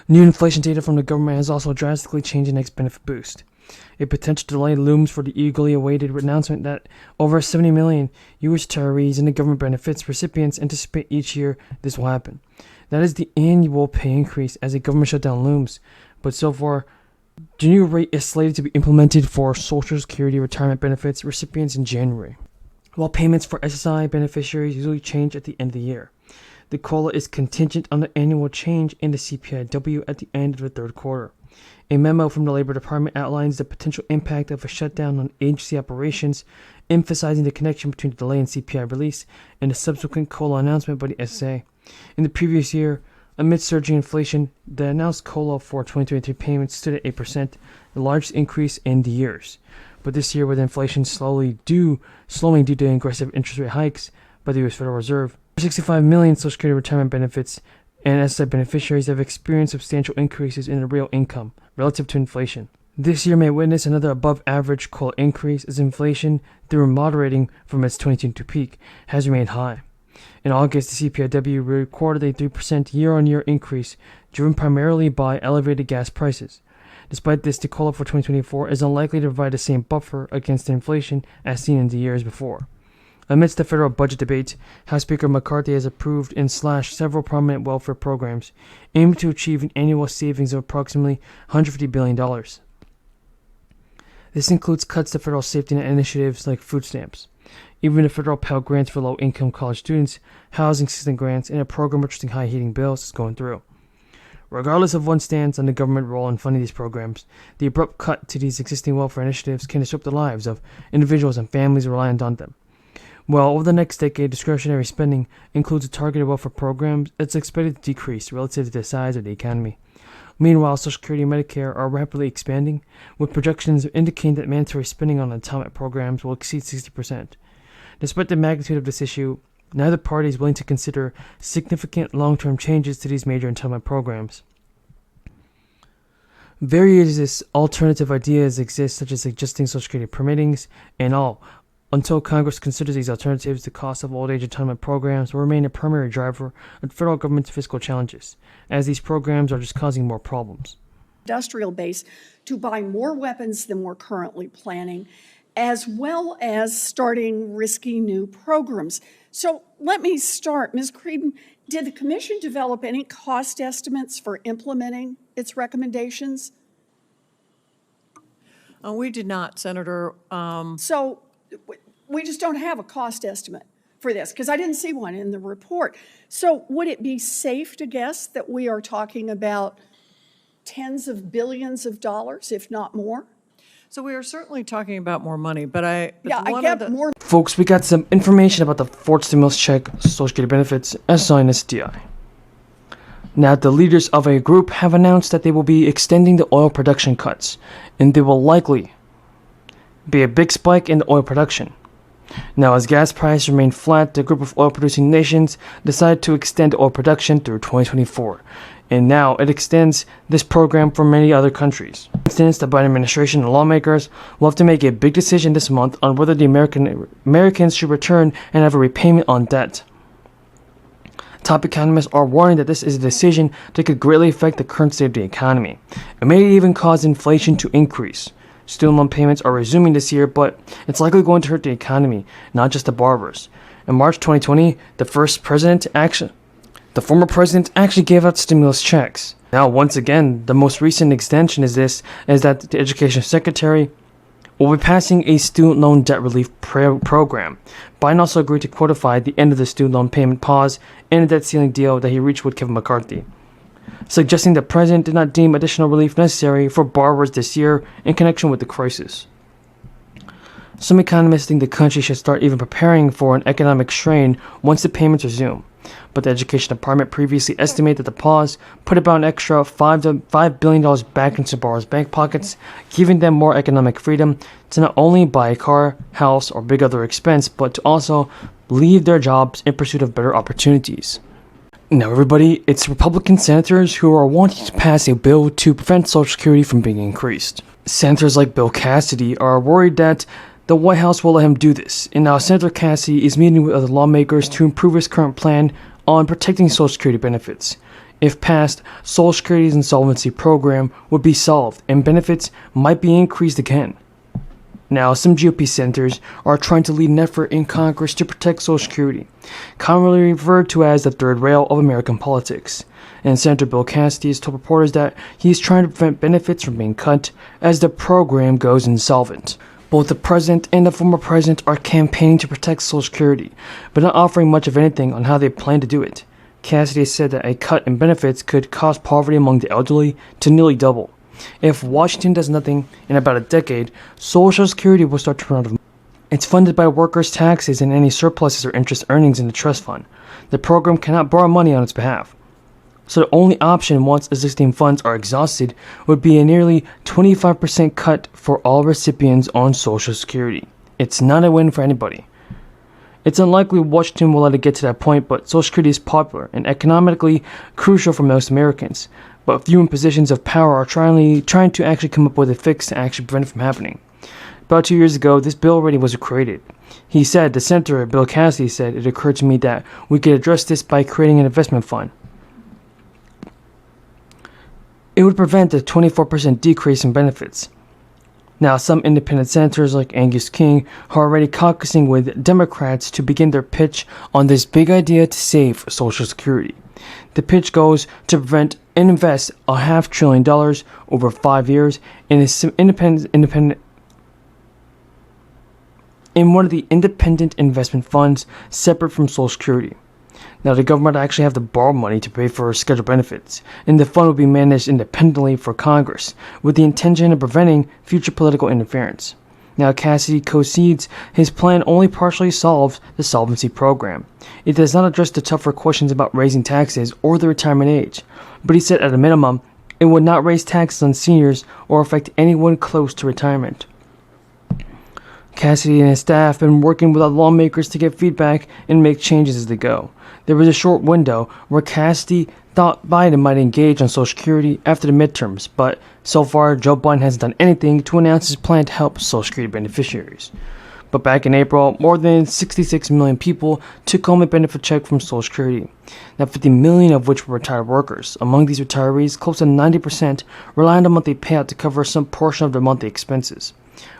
New inflation data from the government has also drastically changed the next benefit boost. A potential delay looms for the eagerly awaited announcement that over 70 million U.S. retirees and the government benefits recipients anticipate each year this will happen. That is the annual pay increase as a government shutdown looms, but so far, the new rate is slated to be implemented for Social Security retirement benefits recipients in January, while payments for SSI beneficiaries usually change at the end of the year. The COLA is contingent on the annual change in the CPIW at the end of the third quarter. A memo from the Labor Department outlines the potential impact of a shutdown on agency operations, emphasizing the connection between the delay in CPI release and the subsequent COLA announcement by the SSA. In the previous year, amid surging inflation, the announced COLA for 2023 payments stood at 8%, the largest increase in the years. But this year, with inflation slowing due to aggressive interest rate hikes by the U.S. Federal Reserve, 65 million Social Security retirement benefits and SSI beneficiaries have experienced substantial increases in their real income relative to inflation. This year may witness another above-average COLA increase as inflation, through moderating from its 2022 peak, has remained high. In August, the CPIW recorded a 3% year-on-year increase, driven primarily by elevated gas prices. Despite this, the COLA for 2024 is unlikely to provide the same buffer against inflation as seen in the years before. Amidst the federal budget debate, House Speaker McCarthy has approved and slashed several prominent welfare programs, aiming to achieve an annual savings of approximately $150 billion. This includes cuts to federal safety net initiatives like food stamps, even the federal Pell Grants for low-income college students, housing assistance grants, and a program addressing high heating bills is going through. Regardless of one's stance on the government role in funding these programs, the abrupt cut to these existing welfare initiatives can disrupt the lives of individuals and families reliant on them. Well, over the next decade, discretionary spending includes targeted welfare programs that's expected to decrease relative to the size of the economy. Meanwhile, Social Security and Medicare are rapidly expanding, with projections indicating that mandatory spending on entitlement programs will exceed 60%. Despite the magnitude of this issue, neither party is willing to consider significant long-term changes to these major entitlement programs. Various alternative ideas exist, such as adjusting Social Security permittings and all. Until Congress considers these alternatives, the cost of old age entitlement programs will remain a primary driver of the federal government's fiscal challenges, as these programs are just causing more problems. Industrial base to buy more weapons than we're currently planning, as well as starting risky new programs. So let me start. Ms. Creedon, did the Commission develop any cost estimates for implementing its recommendations? We did not, Senator. So we just don't have a cost estimate for this, because I didn't see one in the report. So would it be safe to guess that we are talking about tens of billions of dollars, if not more? So we are certainly talking about more money, but I get more. Folks, we got some information about the fourth stimulus check, Social Security benefits, SSI and SDI. Now, the leaders of a group have announced that they will be extending the oil production cuts, and there will likely be a big spike in the oil production. Now, as gas prices remain flat, the group of oil-producing nations decided to extend oil production through 2024, and now it extends this program for many other countries. For instance, the Biden administration and lawmakers will have to make a big decision this month on whether the Americans should return and have a repayment on debt. Top economists are warning that this is a decision that could greatly affect the current state of the economy. It may even cause inflation to increase. Student loan payments are resuming this year, but it's likely going to hurt the economy, not just the borrowers. In March 2020, the former president actually gave out stimulus checks. Now, once again, the most recent extension is that the Education Secretary will be passing a student loan debt relief program. Biden also agreed to codify the end of the student loan payment pause and a debt ceiling deal that he reached with Kevin McCarthy, suggesting the president did not deem additional relief necessary for borrowers this year in connection with the crisis. Some economists think the country should start even preparing for an economic strain once the payments resume, but the Education Department previously estimated that the pause put about an extra $5 billion back into borrowers' bank pockets, giving them more economic freedom to not only buy a car, house, or big other expense, but to also leave their jobs in pursuit of better opportunities. Now, everybody, it's Republican senators who are wanting to pass a bill to prevent Social Security from being increased. Senators like Bill Cassidy are worried that the White House will let him do this, and now Senator Cassidy is meeting with other lawmakers to improve his current plan on protecting Social Security benefits. If passed, Social Security's insolvency program would be solved and benefits might be increased again. Now, some GOP senators are trying to lead an effort in Congress to protect Social Security, commonly referred to as the third rail of American politics. And Senator Bill Cassidy has told reporters that he is trying to prevent benefits from being cut as the program goes insolvent. Both the president and the former president are campaigning to protect Social Security, but not offering much of anything on how they plan to do it. Cassidy said that a cut in benefits could cause poverty among the elderly to nearly double. If Washington does nothing in about a decade, Social Security will start to run out of money. It's funded by workers' taxes and any surpluses or interest earnings in the trust fund. The program cannot borrow money on its behalf. So the only option once existing funds are exhausted would be a nearly 25% cut for all recipients on Social Security. It's not a win for anybody. It's unlikely Washington will let it get to that point, but Social Security is popular and economically crucial for most Americans. But few in positions of power are trying to actually come up with a fix to actually prevent it from happening. About 2 years ago, this bill already was created. He said, the Senator Bill Cassidy said, it occurred to me that we could address this by creating an investment fund. It would prevent a 24% decrease in benefits. Now, some independent senators like Angus King are already caucusing with Democrats to begin their pitch on this big idea to save Social Security. The pitch goes to prevent and invest $500 billion over 5 years in one of the independent investment funds separate from Social Security. Now, the government actually have to borrow money to pay for scheduled benefits, and the fund will be managed independently for Congress, with the intention of preventing future political interference. Now, Cassidy concedes his plan only partially solves the solvency program. It does not address the tougher questions about raising taxes or the retirement age, but he said at a minimum, it would not raise taxes on seniors or affect anyone close to retirement. Cassidy and his staff have been working with lawmakers to get feedback and make changes as they go. There was a short window where Cassidy thought Biden might engage on Social Security after the midterms, but so far Joe Biden hasn't done anything to announce his plan to help Social Security beneficiaries. But back in April, more than 66 million people took home a benefit check from Social Security. Now, 50 million of which were retired workers. Among these retirees, close to 90% rely on a monthly payout to cover some portion of their monthly expenses.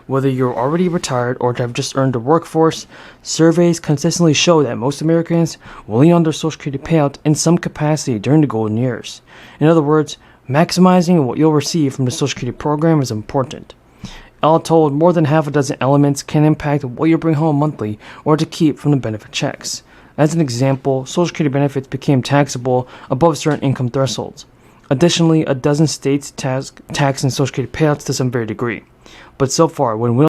Whether you're already retired or have just earned the workforce, surveys consistently show that most Americans will lean on their Social Security payout in some capacity during the golden years. In other words, maximizing what you'll receive from the Social Security program is important. All told, more than half a dozen elements can impact what you bring home monthly or to keep from the benefit checks. As an example, Social Security benefits became taxable above certain income thresholds. Additionally, a dozen states tax and Social Security payouts to some varying degree. But so far, when